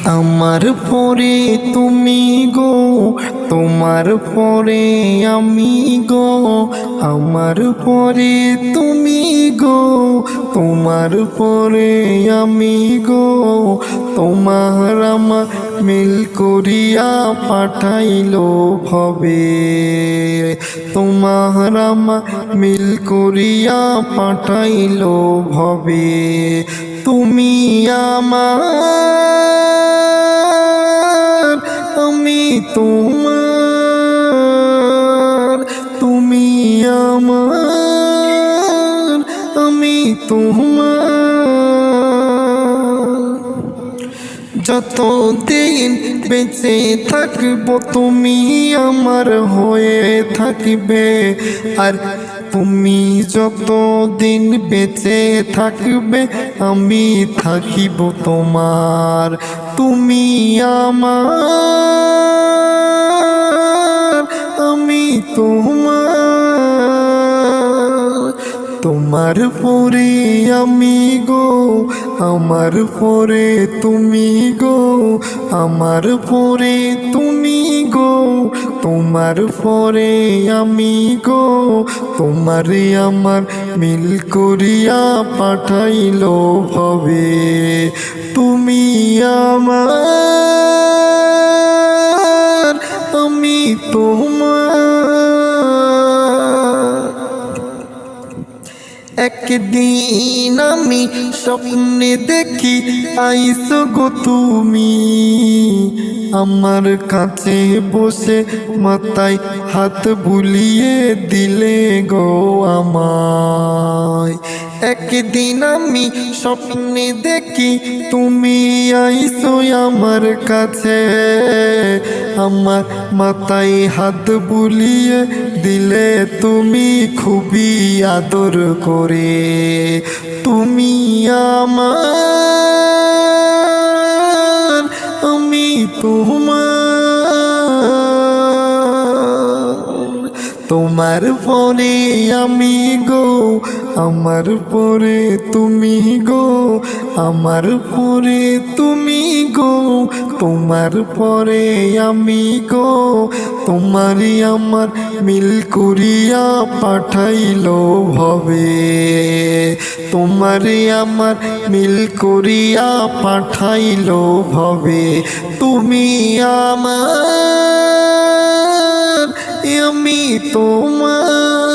আমার পরে তুমি গো, তোমার পরে আমি গো। আমার পরে তুমি গো, তোমার পরে আমি গো। তোমার আমার মিল করিয়া পাঠাইলো ভবে। তোমার আমার মিল করিয়া পাঠাইলো ভবে। তুমি আমার, আমি তোমার। তুমি আমার, আমি তোমার। যতদিন বেঁচে থাকবো তুমি আমার হয়ে থাকবে। আর তুমি যতদিন বেঁচে থাকবে আমি থাকিব তোমার। তুমি আমার, আমি তোমার। তোমার পরে আমি গো, আমার পরে তুমি গো। আমার পরে তুমি গো, তোমার পরে আমি গো। তোমারে আমার মিল করিয়া পাঠাইলো ভবে। তুমি আমার, আমি তোমার। একদিন আমি স্বপ্নে দেখি আইসো গো তুমি আমার কাছে বসে, মাথায় হাত বুলিয়ে দিলে গো আমায়। একদিন আমি স্বপ্নে দেখি তুমি আইসো আমার কাছে, আমার মাথায় হাত বুলিয়ে দিলে তুমি খুবই আদর করে। তুমি আমার, আমি তোমার। তোমার পরে আমি গো, আমার পরে তুমি গো। আমার পরে তুমি গো, তোমার পরে আমি গো। তোমারই আমার মিল করিয়া পাঠাইলো ভবে। তোমারই আমার মিল করিয়া পাঠাইলো ভবে। তুমি আমার, আমি তোমার।